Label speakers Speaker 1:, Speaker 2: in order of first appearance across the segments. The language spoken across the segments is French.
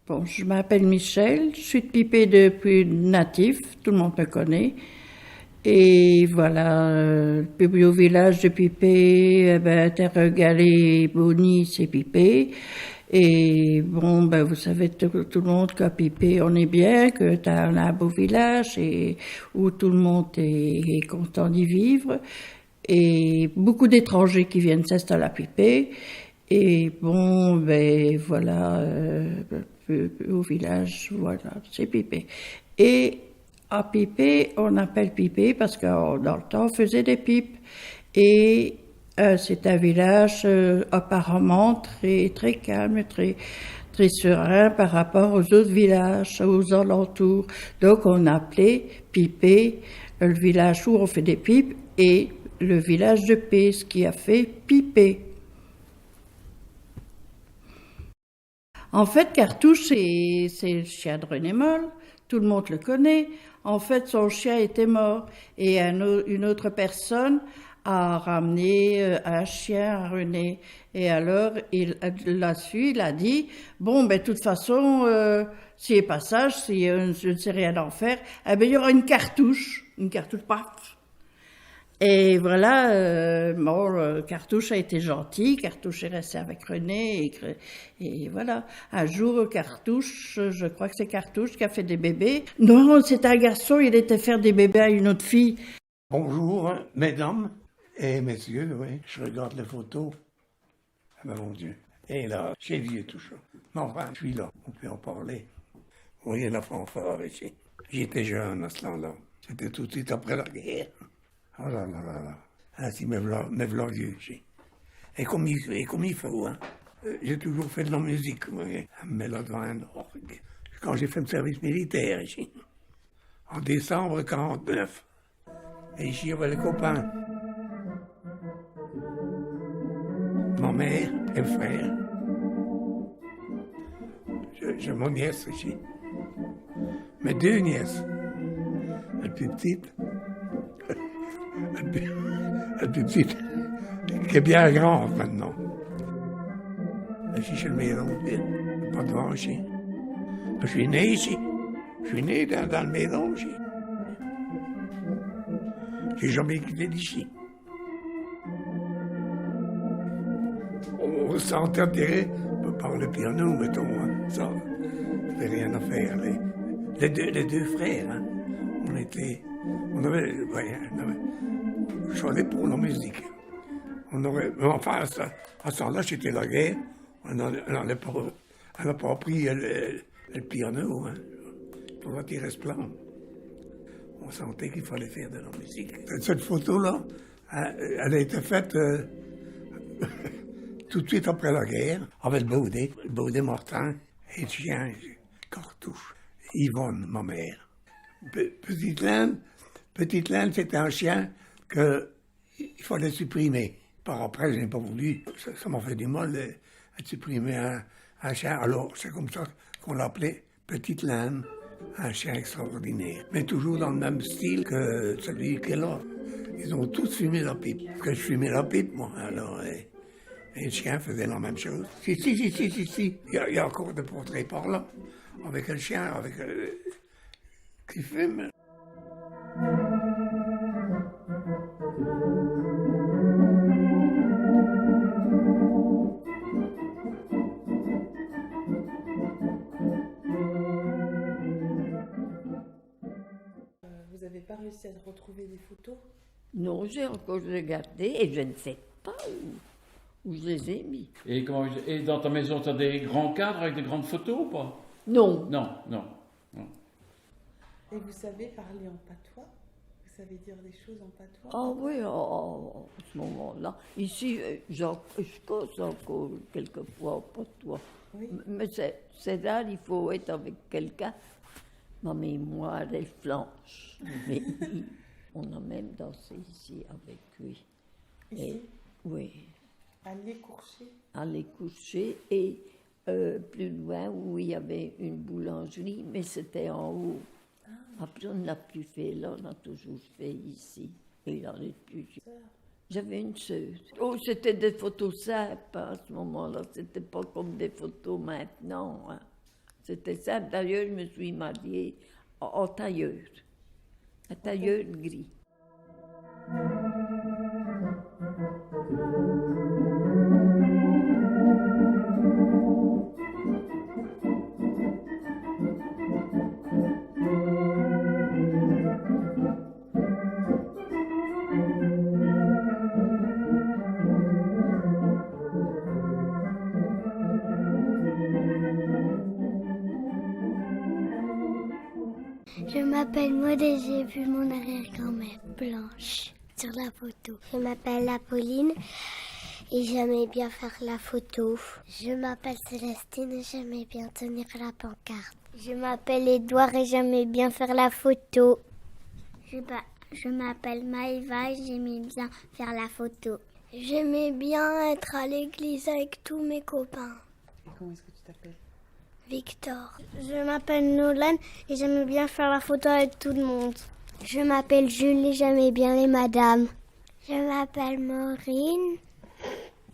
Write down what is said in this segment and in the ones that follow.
Speaker 1: Bon, je m'appelle Michel, je suis de Pipé depuis natif, tout le monde me connaît. Et voilà, au village de Pipé, eh ben, Terre-Galée, Bonny, c'est Pipé. Et bon, ben, vous savez tout le monde qu'à Pipé, on est bien, que t'as un beau village et où tout le monde est content d'y vivre. Et beaucoup d'étrangers qui viennent s'installer à Pipé. Et bon, ben voilà, au village, voilà, c'est Pipé. Et à Pipé, on appelle Pipé parce que dans le temps, on faisait des pipes. Et c'est un village apparemment très, très calme, très, très serein par rapport aux autres villages, aux alentours. Donc on appelait Pipé le village où on fait des pipes et le village de paix, ce qui a fait Pipé. En fait, Cartouche, c'est le chien de René Moll. Tout le monde le connaît. En fait, son chien était mort. Et une autre personne a ramené un chien à René. Et alors, il l'a su, il a dit, bon, ben, de toute façon, s'il n'y a pas ça, si je ne sais rien en faire, eh ben, il y aura une cartouche, paf. Et voilà, bon, Cartouche a été gentil, Cartouche est resté avec René, et voilà. Un jour, Cartouche, je crois que c'est Cartouche qui a fait des bébés. Non, c'est un garçon, il était faire des bébés à une autre fille.
Speaker 2: Bonjour, mesdames et messieurs, oui, je regarde les photos. Ah ben mon Dieu. Et là, j'ai vieux tout ça. Mais enfin, je suis là, on peut en parler. Vous voyez la fanfare ici. J'étais jeune à ce temps-là. C'était tout de suite après la guerre. Oh là là là là. Ainsi, me v'là vieux ici. Et comme il faut, hein. J'ai toujours fait de la musique, vous voyez. Mais là, devant un orgue. Quand j'ai fait le service militaire ici. En décembre 49. Et ici, il y avait les copains. Ma mère et le frère. J'ai mon nièce ici. Mes deux nièces. La plus petite. La plus petite. Qui est bien grande maintenant. Je suis chez le maison, pas devant ici. Je suis né ici. Je suis né dans le maison ici. J'ai jamais quitté d'ici. On s'est enterré par le piano, mettons. Hein. Ça, n'avait rien à faire. Les deux frères, hein. On avait choisi pour la musique. Enfin, à ce temps-là, c'était la guerre. On n'a pas pris le piano, hein, pour tirer ce plan. On sentait qu'il fallait faire de la musique. Cette photo-là, elle a été faite tout de suite après la guerre, avec le Baudet Martin, et le chien, Cartouche, Yvonne, ma mère. Petite Laine, c'était un chien qu'il fallait supprimer. Par après, je n'ai pas voulu. Ça m'a fait du mal de supprimer un chien. Alors, c'est comme ça qu'on l'appelait Petite Laine, un chien extraordinaire. Mais toujours dans le même style que celui qui est là. Ils ont tous fumé la pipe. Parce que je fumais la pipe, moi. Alors, et le chien faisait la même chose. Si. Il y a encore des portraits par là. Avec le chien, qui fume.
Speaker 3: Vous n'avez pas réussi à retrouver des photos?
Speaker 4: Non, j'ai encore regardé et je ne sais pas où je les ai mis.
Speaker 5: Et dans ta maison, tu as des grands cadres avec des grandes photos ou pas?
Speaker 4: Non.
Speaker 5: Non.
Speaker 3: Et vous savez parler en patois? Vous savez dire des choses en patois?
Speaker 4: Ah oui, à ce moment-là. Ici, je cause encore quelquefois pas toi.
Speaker 3: Oui.
Speaker 4: Mais c'est rare, il faut être avec quelqu'un. Ma mémoire, elle flanche. Mais on a même dansé ici avec lui.
Speaker 3: Ici?
Speaker 4: Oui. Aller coucher et plus loin où il y avait une boulangerie, mais c'était en haut. Après, on ne l'a plus fait là, on a toujours fait ici. Et il en est plus. J'avais une sœur. Oh, c'était des photos simples hein, à ce moment-là. C'était pas comme des photos maintenant. Hein. C'était simple. D'ailleurs, je me suis mariée en tailleur. Un tailleur gris.
Speaker 6: Je m'appelle Maud et j'ai vu mon arrière-grand-mère blanche sur la photo. Je m'appelle Apolline et j'aimais bien faire la photo. Je m'appelle Célestine et j'aimais bien tenir la pancarte. Je m'appelle Édouard et j'aimais bien faire la photo. Je m'appelle Maëva et j'aimais bien faire la photo. J'aimais bien être à l'église avec tous mes copains.
Speaker 3: Et comment est-ce que tu t'appelles?
Speaker 6: Victor. Je m'appelle Nolan et j'aimais bien faire la photo avec tout le monde. Je m'appelle Jules et j'aimais bien les madames. Je m'appelle Maureen.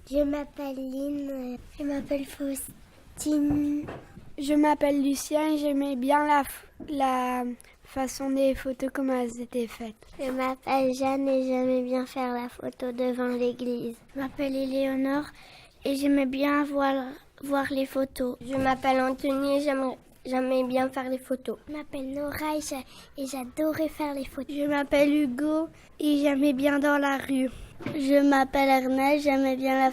Speaker 6: Je m'appelle Lynn. Je m'appelle Faustine. Je m'appelle Lucien et j'aimais bien la façon des photos, comment elles étaient faites. Je m'appelle Jeanne et j'aimais bien faire la photo devant l'église. Je m'appelle Éléonore et j'aimais bien voir les photos. Je m'appelle Anthony et j'aimais bien faire les photos. Je m'appelle Nora et j'adorais faire les photos. Je m'appelle Hugo et j'aimais bien dans la rue. Je m'appelle Ernest, j'aimais bien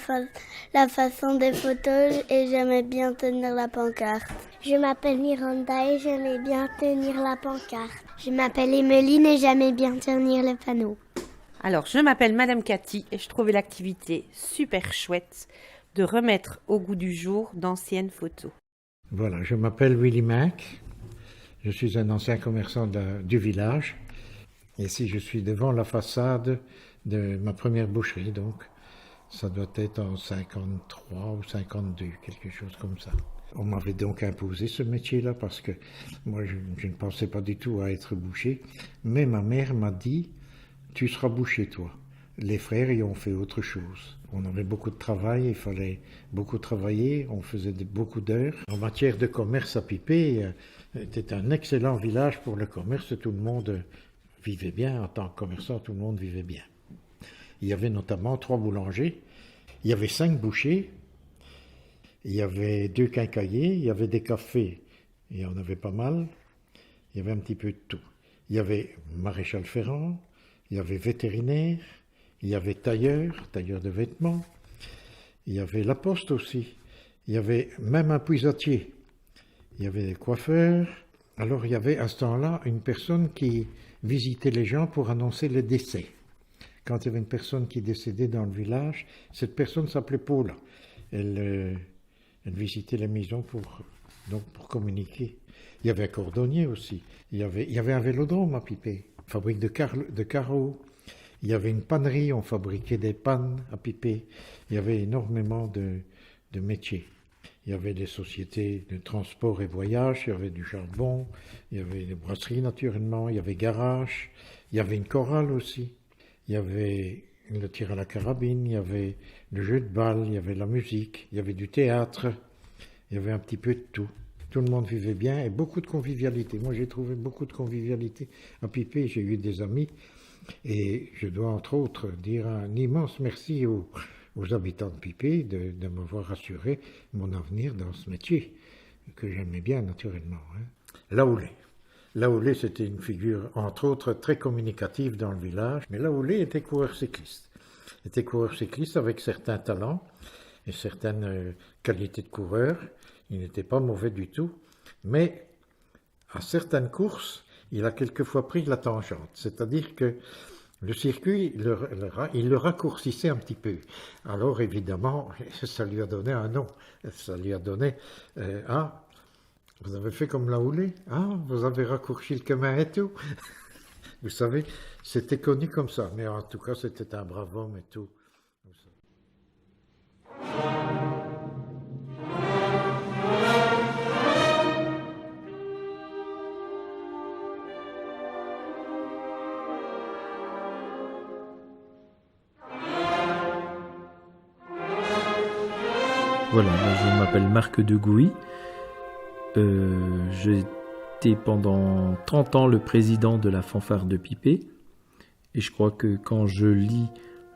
Speaker 6: la façon des photos et j'aimais bien tenir la pancarte. Je m'appelle Miranda et j'aimais bien tenir la pancarte. Je m'appelle Emeline et j'aimais bien tenir le panneau.
Speaker 7: Alors, je m'appelle Madame Cathy et je trouvais l'activité super chouette de remettre au goût du jour d'anciennes photos.
Speaker 8: Voilà, je m'appelle Willy Mac, je suis un ancien commerçant du village. Et ici, je suis devant la façade de ma première boucherie, donc ça doit être en 53 ou 52, quelque chose comme ça. On m'avait donc imposé ce métier-là parce que moi, je ne pensais pas du tout à être boucher, mais ma mère m'a dit « tu seras boucher, toi ». Les frères y ont fait autre chose. On avait beaucoup de travail, il fallait beaucoup travailler, on faisait beaucoup d'heures. En matière de commerce à Pipé, c'était un excellent village pour le commerce, tout le monde vivait bien, en tant que commerçant, tout le monde vivait bien. Il y avait notamment 3 boulangers, il y avait 5 bouchers, il y avait 2 quincailliers, il y avait des cafés, il y en avait pas mal, il y avait un petit peu de tout. Il y avait maréchal ferrant, il y avait vétérinaire, il y avait tailleur de vêtements, il y avait la poste aussi, il y avait même un puisatier, il y avait des coiffeurs. Alors il y avait à ce temps-là une personne qui visitait les gens pour annoncer le décès. Quand il y avait une personne qui décédait dans le village, cette personne s'appelait Paula. Elle visitait les maisons pour communiquer. Il y avait un cordonnier aussi, il y avait un vélodrome à Pipé, fabrique de carreaux. Il y avait une pannerie, on fabriquait des pannes à Pipé. Il y avait énormément de métiers. Il y avait des sociétés de transport et voyage, il y avait du charbon, il y avait des brasseries naturellement, il y avait garage, il y avait une chorale aussi. Il y avait le tir à la carabine, il y avait le jeu de balle, il y avait la musique, il y avait du théâtre, il y avait un petit peu de tout. Tout le monde vivait bien et beaucoup de convivialité. Moi, j'ai trouvé beaucoup de convivialité à Pipé, j'ai eu des amis. Et je dois entre autres dire un immense merci aux habitants de Pipé de m'avoir assuré mon avenir dans ce métier, que j'aimais bien naturellement. Laoulé, c'était une figure entre autres très communicative dans le village, mais Laoulé était coureur cycliste. Il était coureur cycliste avec certains talents et certaines qualités de coureur. Il n'était pas mauvais du tout, mais à certaines courses, il a quelquefois pris la tangente, c'est-à-dire que le circuit, il le raccourcissait un petit peu. Alors évidemment, ça lui a donné un nom. Ça lui a donné ah, vous avez fait comme Laoulé, ah, vous avez raccourci le chemin et tout. Vous savez, c'était connu comme ça, mais en tout cas, c'était un brave homme et tout.
Speaker 9: Voilà, moi, je m'appelle Marc de Gouy. J'ai été pendant 30 ans le président de la fanfare de Pipé. Et je crois que quand je lis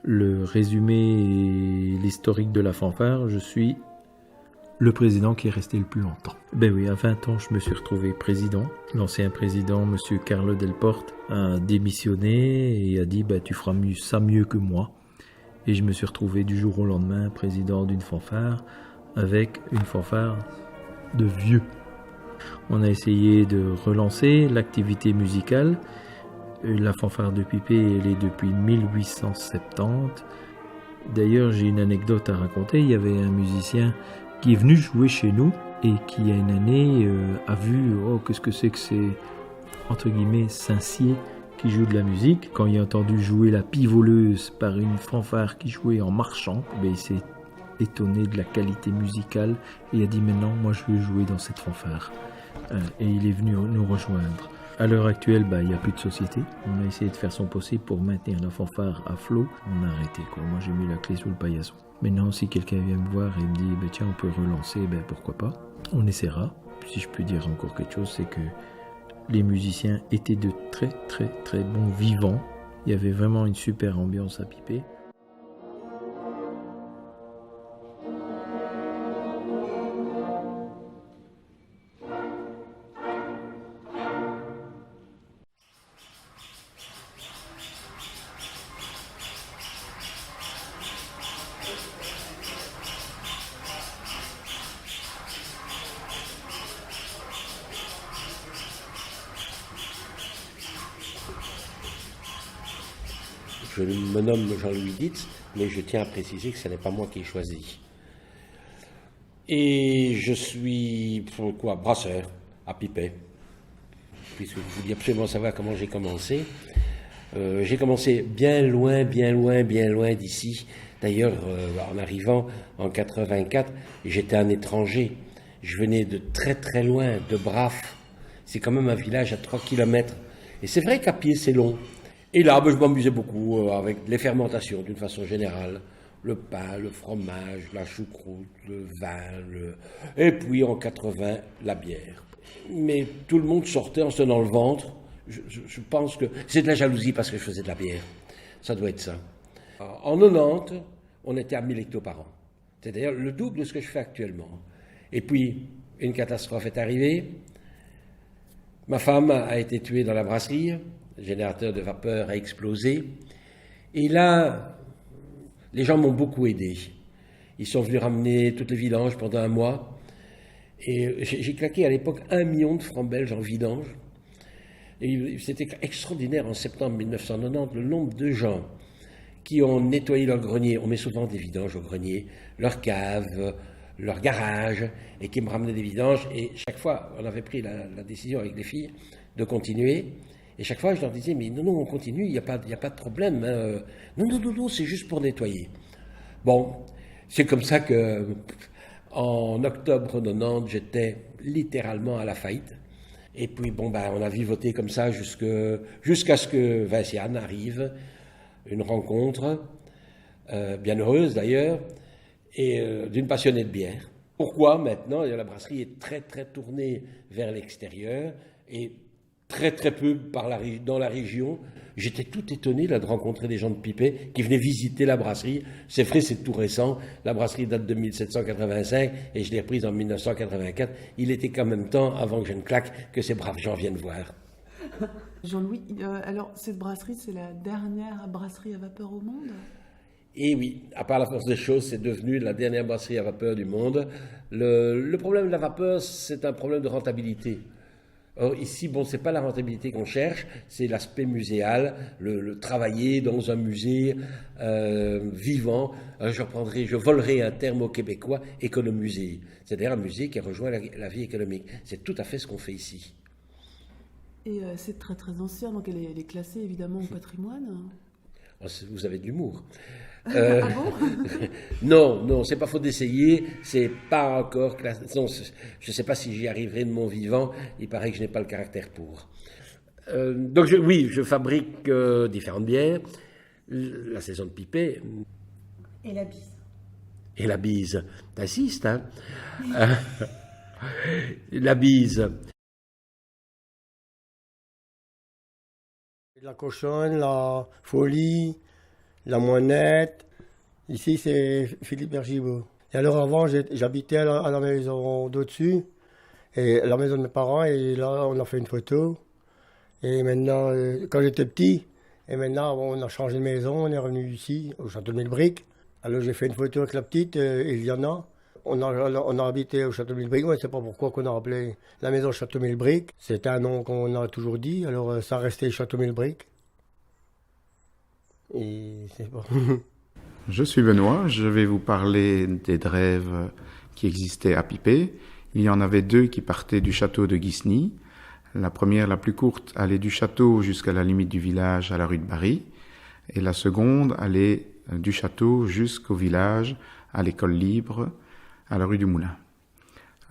Speaker 9: le résumé et l'historique de la fanfare, je suis le président qui est resté le plus longtemps. Ben oui, à 20 ans, je me suis retrouvé président. L'ancien président, monsieur Carlo Delporte, a démissionné et a dit « tu feras ça mieux que moi ». Et je me suis retrouvé du jour au lendemain président d'une fanfare avec une fanfare de vieux. On a essayé de relancer l'activité musicale. La fanfare de Pipé, elle est depuis 1870. D'ailleurs, j'ai une anecdote à raconter. Il y avait un musicien qui est venu jouer chez nous et qui, il y a une année, a vu « Oh, qu'est-ce que c'est, entre guillemets, Saint-Cyr qui joue de la musique ». Quand il a entendu jouer la pivoleuse par une fanfare qui jouait en marchant, il s'est étonné de la qualité musicale et il a dit « Maintenant, moi, je veux jouer dans cette fanfare ». Et il est venu nous rejoindre. À l'heure actuelle, il n'y a plus de société. On a essayé de faire son possible pour maintenir la fanfare à flot. On a arrêté, quoi. Moi, j'ai mis la clé sous le paillasson. Maintenant, si quelqu'un vient me voir et me dit « Tiens, on peut relancer », pourquoi pas. On essaiera. Si je peux dire encore quelque chose, c'est que les musiciens étaient de très, très, très bons vivants. Il y avait vraiment une super ambiance à Pipé.
Speaker 10: Je me nomme Jean-Louis Ditz, mais je tiens à préciser que ce n'est pas moi qui ai choisi. Et je suis, brasseur à Pipé. Puisque vous vouliez absolument savoir comment j'ai commencé. J'ai commencé bien loin d'ici. D'ailleurs, en arrivant en 84, j'étais un étranger. Je venais de très très loin, de Braff. C'est quand même un village à 3 km. Et c'est vrai qu'à pied, c'est long. Et là, je m'amusais beaucoup avec les fermentations d'une façon générale. Le pain, le fromage, la choucroute, le vin, et puis en 80, la bière. Mais tout le monde sortait en se tenant le ventre. Je pense que c'est de la jalousie parce que je faisais de la bière. Ça doit être ça. En 90, on était à 1000 hectos par an. C'est d'ailleurs le double de ce que je fais actuellement. Et puis, une catastrophe est arrivée. Ma femme a été tuée dans la brasserie. Le générateur de vapeur a explosé. Et là, les gens m'ont beaucoup aidé. Ils sont venus ramener toutes les vidanges pendant un mois. Et j'ai claqué à l'époque 1 million de francs belges en vidange. Et c'était extraordinaire en septembre 1990, le nombre de gens qui ont nettoyé leur grenier. On met souvent des vidanges au grenier, leur cave, leur garage, et qui me ramenaient des vidanges. Et chaque fois, on avait pris la décision avec les filles de continuer. Et chaque fois, je leur disais, mais non, on continue, il n'y a pas de problème. Hein. Non, c'est juste pour nettoyer. Bon, c'est comme ça que, en octobre 90, j'étais littéralement à la faillite. Et puis, on a vivoté comme ça jusqu'à ce que Vinciane arrive, une rencontre, bien heureuse d'ailleurs, et d'une passionnée de bière. Pourquoi maintenant? La brasserie est très, très tournée vers l'extérieur, et très très peu dans la région. J'étais tout étonné là, de rencontrer des gens de Pipé qui venaient visiter la brasserie. C'est vrai, c'est tout récent. La brasserie date de 1785 et je l'ai reprise en 1984. Il était quand même temps, avant que je ne claque, que ces braves gens viennent voir.
Speaker 3: Jean-Louis, alors cette brasserie, c'est la dernière brasserie à vapeur au monde?
Speaker 10: Et oui, à part la force des choses, c'est devenu la dernière brasserie à vapeur du monde. Le problème de la vapeur, c'est un problème de rentabilité. Or, ici, c'est pas la rentabilité qu'on cherche, c'est l'aspect muséal, le travailler dans un musée vivant. Je volerai un terme au québécois, économusée. C'est-à-dire un musée qui rejoint la vie économique. C'est tout à fait ce qu'on fait ici.
Speaker 3: Et c'est très très ancien, donc elle est classée évidemment au patrimoine.
Speaker 10: Vous avez de l'humour.
Speaker 3: Ah bon?
Speaker 10: Non, c'est pas faute d'essayer, c'est pas encore classé. Non, je sais pas si j'y arriverai de mon vivant, il paraît que je n'ai pas le caractère pour. Donc je fabrique différentes bières, la saison de Pipé.
Speaker 3: Et la bise?
Speaker 10: Et la bise, t'assistes, hein? La bise.
Speaker 11: La cochonne, la folie, la moinette. Ici, c'est Philippe Bergibaud. Et alors avant, j'habitais à la maison d'au-dessus, et à la maison de mes parents, et là, on a fait une photo. Et maintenant, quand j'étais petit, et maintenant, on a changé de maison, on est revenu ici, au Château de Millebrick. Alors j'ai fait une photo avec la petite, Iliana. On a habité au Château de Millebrick, on ne sait pas pourquoi qu'on a appelé la maison Château Millebrick. C'était un nom qu'on a toujours dit, alors ça restait Château Millebrick. Et c'est bon.
Speaker 12: Je suis Benoît, je vais vous parler des drèves qui existaient à Pipé. Il y en avait deux qui partaient du château de Guisny. La première, la plus courte, allait du château jusqu'à la limite du village à la rue de Barry. Et la seconde allait du château jusqu'au village, à l'école libre, à la rue du Moulin.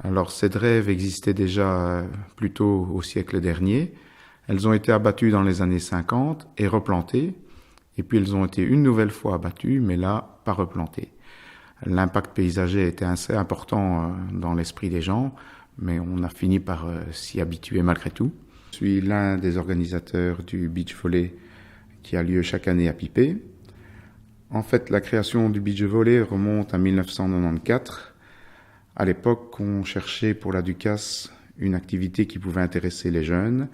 Speaker 12: Alors ces drèves existaient déjà plutôt au siècle dernier. Elles ont été abattues dans les années 50 et replantées. Et puis elles ont été une nouvelle fois abattues, mais là, pas replantées. L'impact paysager était assez important dans l'esprit des gens, mais on a fini par s'y habituer malgré tout. Je suis l'un des organisateurs du beach volley qui a lieu chaque année à Pipé. En fait, la création du beach volley remonte à 1994. À l'époque, on cherchait pour la Ducasse une activité qui pouvait intéresser les jeunes.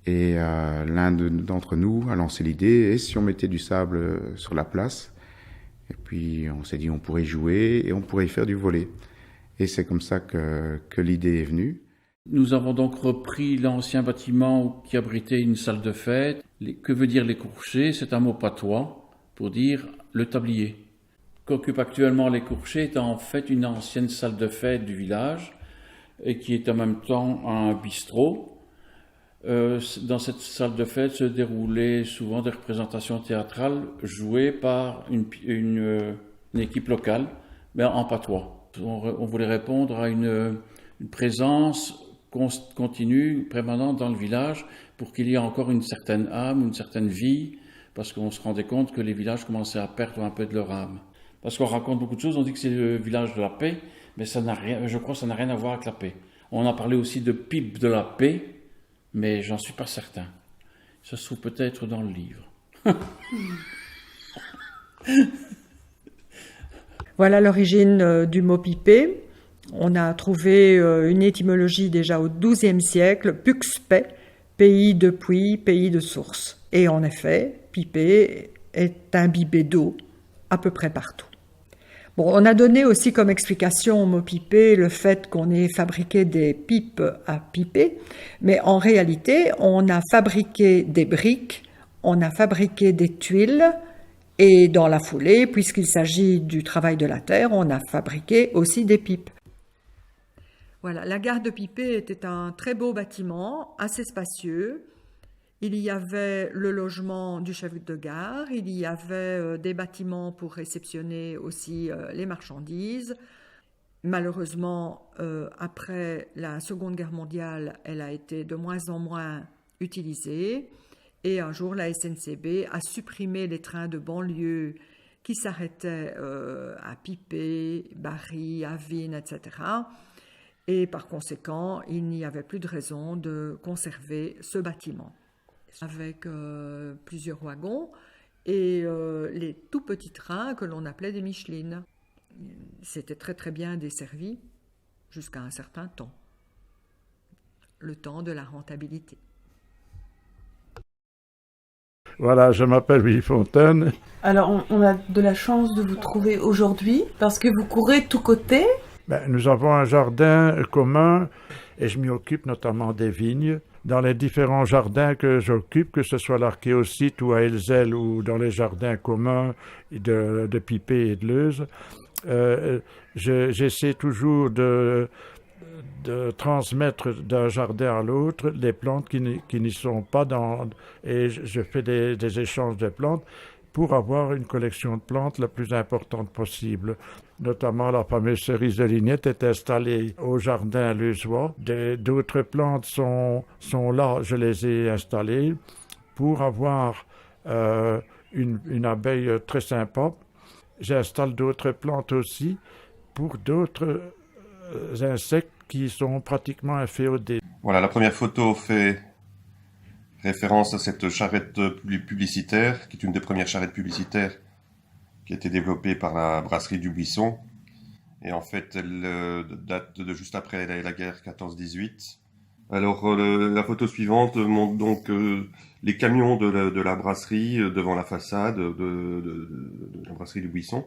Speaker 12: Et l'un d'entre nous a lancé l'idée, et si on mettait du sable sur la place? Et puis on s'est dit on pourrait jouer et on pourrait y faire du volley. Et c'est comme ça que l'idée est venue.
Speaker 5: Nous avons donc repris l'ancien bâtiment qui abritait une salle de fête. Que veut dire les courchets? C'est un mot patois pour dire le tablier. Qu'occupe actuellement les courchets est en fait une ancienne salle de fête du village et qui est en même temps un bistrot. Dans cette salle de fête se déroulaient souvent des représentations théâtrales jouées par une équipe locale, mais en patois. On voulait répondre à une présence continue, permanente dans le village, pour qu'il y ait encore une certaine âme, une certaine vie, parce qu'on se rendait compte que les villages commençaient à perdre un peu de leur âme. Parce qu'on raconte beaucoup de choses, on dit que c'est le village de la paix, mais ça n'a rien, je crois que ça n'a rien à voir avec la paix. On a parlé aussi de pipe de la paix, mais j'en suis pas certain. Ça se trouve peut-être dans le livre.
Speaker 13: Voilà l'origine du mot pipé. On a trouvé une étymologie déjà au XIIe siècle, puxpe, pays de puits, pays de source. Et en effet, pipé est imbibé d'eau à peu près partout. Bon, on a donné aussi comme explication au mot piper le fait qu'on ait fabriqué des pipes à piper, mais en réalité, on a fabriqué des briques, on a fabriqué des tuiles, et dans la foulée, puisqu'il s'agit du travail de la terre, on a fabriqué aussi des pipes. Voilà, la gare de Pipé était un très beau bâtiment, assez spacieux. Il y avait le logement du chef de gare, il y avait des bâtiments pour réceptionner aussi les marchandises. Malheureusement, après la Seconde Guerre mondiale, elle a été de moins en moins utilisée. Et un jour, la SNCB a supprimé les trains de banlieue qui s'arrêtaient à Pipé, Barry, Avine, etc. Et par conséquent, il n'y avait plus de raison de conserver ce bâtiment. Avec plusieurs wagons et les tout petits trains que l'on appelait des Michelines. C'était très très bien desservi jusqu'à un certain temps, le temps de la rentabilité.
Speaker 14: Voilà, je m'appelle Willy Fontaine.
Speaker 3: Alors on a de la chance de vous trouver aujourd'hui parce que vous courez de tous côtés.
Speaker 14: Nous avons un jardin commun et je m'y occupe notamment des vignes. Dans les différents jardins que j'occupe, que ce soit à l'Archéosite ou à Elzel ou dans les jardins communs de Pipé et de Leuze, j'essaie toujours de transmettre d'un jardin à l'autre les plantes qui n'y sont pas et je fais des échanges de plantes pour avoir une collection de plantes la plus importante possible. Notamment la fameuse cerise de Lignette est installée au jardin leusois. D'autres plantes sont là, je les ai installées pour avoir une abeille très sympa j'installe d'autres plantes aussi pour d'autres insectes qui sont pratiquement inféodés.
Speaker 15: Voilà, la première photo fait référence à cette charrette publicitaire, qui est une des premières charrettes publicitaires qui a été développée par la brasserie du Buisson. Et en fait, elle date de juste après la guerre 14-18. Alors, la photo suivante montre donc les camions de la brasserie devant la façade de la brasserie du Buisson.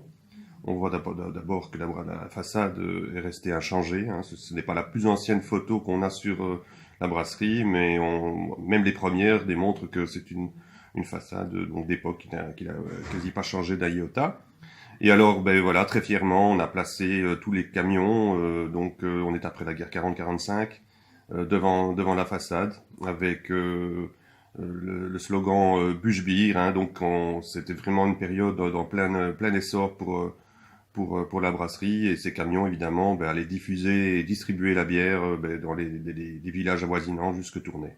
Speaker 15: On voit d'abord que la façade est restée inchangée. Hein. Ce n'est pas la plus ancienne photo qu'on a sur la brasserie, mais même les premières démontrent que c'est une façade d'époque qui n'a quasi pas changé d'un iota. Et alors, ben voilà, très fièrement, on a placé tous les camions. On est après la guerre 40-45 devant la façade avec le slogan Buche-Bière. Hein. Donc, c'était vraiment une période en plein essor pour la brasserie, et ces camions évidemment allaient diffuser et distribuer la bière dans les villages avoisinants jusque Tournai.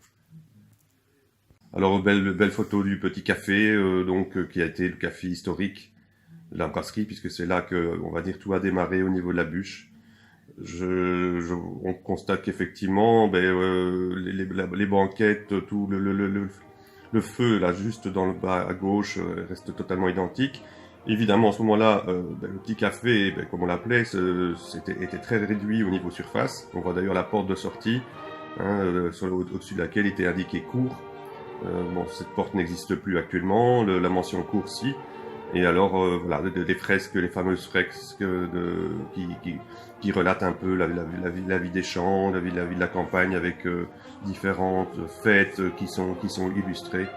Speaker 15: Alors belle photo du petit café qui a été le café historique de la brasserie, puisque c'est là que on va dire tout a démarré au niveau de la bûche. On constate qu'effectivement les banquettes, tout le feu là juste dans le bas à gauche reste totalement identique. Évidemment, à ce moment-là, le petit café, comme on l'appelait, était très réduit au niveau surface. On voit d'ailleurs la porte de sortie, au-dessus de laquelle était indiqué cours. Cette porte n'existe plus actuellement, la mention cours si. Et alors, voilà, les fresques, les fameuses fresques qui relatent un peu la vie des champs, la vie de la campagne, avec différentes fêtes qui sont illustrées.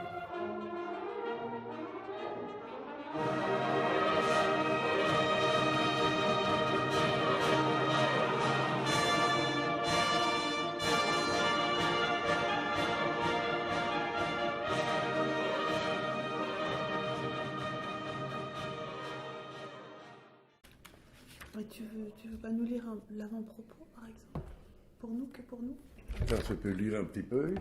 Speaker 3: Tu veux pas nous lire l'avant-propos, par exemple? Pour nous, que pour nous?
Speaker 16: Ça se peut lire un petit peu.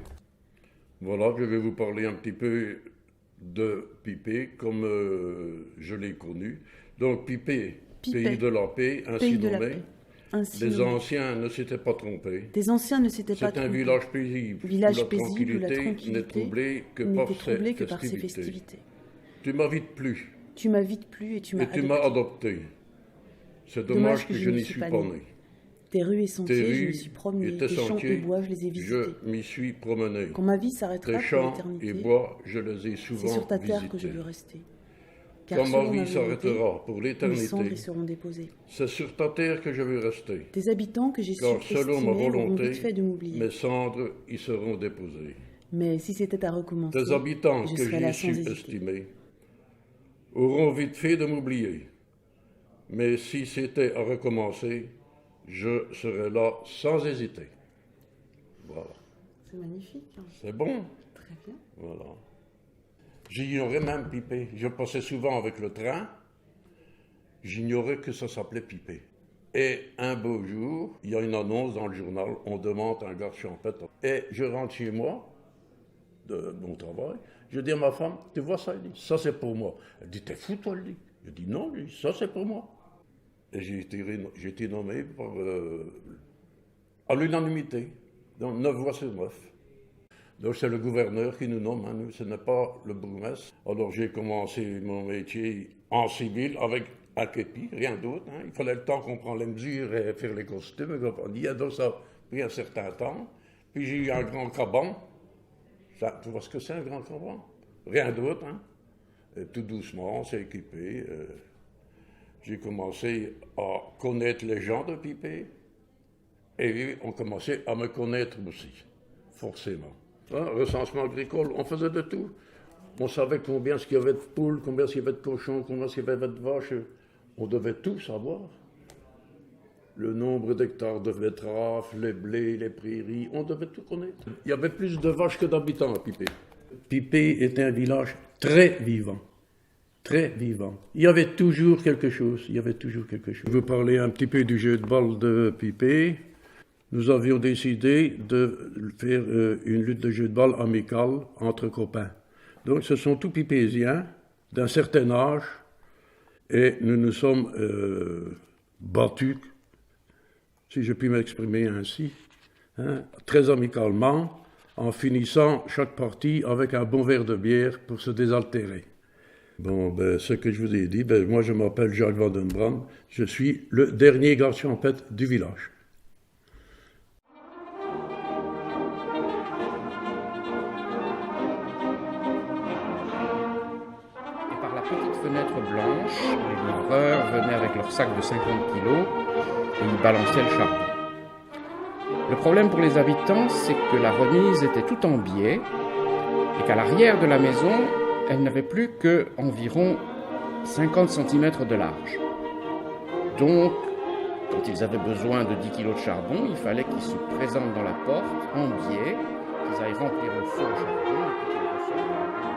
Speaker 16: Voilà, je vais vous parler un petit peu de Pipé, comme je l'ai connu. Donc Pipé, pays de la paix, ainsi nommé. Les anciens ne s'étaient pas trompés.
Speaker 3: Des anciens ne s'étaient pas trompés.
Speaker 16: C'est un village paisible, où la tranquillité n'est troublée que par ses festivités. Tu m'as vite plu.
Speaker 3: Tu m'as vite plu et tu m'as
Speaker 16: adopté. C'est dommage que je n'y suis pas né.
Speaker 3: Tes rues et sentiers, je m'y suis promené. Tes champs et bois, je les ai visités.
Speaker 16: Je m'y suis promené.
Speaker 3: Quand ma vie s'arrêtera pour l'éternité,
Speaker 16: et bois, je les ai souvent
Speaker 3: c'est sur ta terre
Speaker 16: visités.
Speaker 3: que je veux rester.
Speaker 16: Quand ma vie s'arrêtera pour
Speaker 3: mes
Speaker 16: l'éternité,
Speaker 3: cendres y seront déposées.
Speaker 16: c'est sur ta terre que je veux rester.
Speaker 3: Tes habitants que j'ai su
Speaker 16: Car selon ma
Speaker 3: estimer auront
Speaker 16: volonté,
Speaker 3: vite fait de m'oublier.
Speaker 16: mes cendres y seront déposées.
Speaker 3: Mais si c'était à recommencer,
Speaker 16: Tes habitants
Speaker 3: je
Speaker 16: que
Speaker 3: serais là
Speaker 16: j'ai
Speaker 3: sans
Speaker 16: su
Speaker 3: hésiter.
Speaker 16: estimer auront vite fait de m'oublier. Mais si c'était à recommencer, je serais là sans hésiter. Voilà.
Speaker 3: C'est magnifique. Hein.
Speaker 16: C'est bon.
Speaker 3: Très bien.
Speaker 16: Voilà. J'ignorais même Pipé. Je passais souvent avec le train. J'ignorais que ça s'appelait Pipé. Et un beau jour, il y a une annonce dans le journal. On demande un gars champêtre. Et je rentre chez moi, de mon travail. Je dis à ma femme, tu vois ça? Elle dit, ça c'est pour moi. Elle dit, t'es fou toi? Elle dit. Je dis, non, elle dit, ça c'est pour moi. Et j'ai été nommé à l'unanimité, donc 9 voix sur 9. Donc c'est le gouverneur qui nous nomme, hein, nous, ce n'est pas le bourgmestre. Alors j'ai commencé mon métier en civil avec un képi, rien d'autre. Hein. Il fallait le temps qu'on prenne les mesures et faire les costumes et compagnie. Donc ça a pris un certain temps. Puis j'ai eu un grand caban. Ça, tu vois ce que c'est un grand caban? Rien d'autre. Hein. Et tout doucement, on s'est équipé. J'ai commencé à connaître les gens de Pipé et on commençait à me connaître aussi, forcément. Hein, recensement agricole, on faisait de tout. On savait combien il y avait de poules, combien il y avait de cochons, combien il y avait de vaches. On devait tout savoir. Le nombre d'hectares de betteraves, les blés, les prairies, on devait tout connaître. Il y avait plus de vaches que d'habitants à Pipé. Pipé était un village très vivant. Très vivant. Il y avait toujours quelque chose. Je vais vous parler un petit peu du jeu de balle de Pipé. Nous avions décidé de faire une lutte de jeu de balle amicale entre copains. Donc ce sont tous Pipésiens d'un certain âge Et nous nous sommes battus, si je puis m'exprimer ainsi, hein, très amicalement, en finissant chaque partie avec un bon verre de bière pour se désaltérer. Bon, ben, ce que je vous ai dit, ben, moi je m'appelle Jacques Van den Brand, je suis le dernier garde champêtre du village.
Speaker 17: Et par la petite fenêtre blanche, les livreurs venaient avec leur sac de 50 kilos et ils balançaient le charbon. Le problème pour les habitants, c'est que la remise était tout en biais et qu'à l'arrière de la maison, elle n'avait plus qu'environ 50 cm de large. Donc, quand ils avaient besoin de 10 kg de charbon, il fallait qu'ils se présentent dans la porte en biais, qu'ils aillent remplir le seau au charbon et qu'ils ressortent.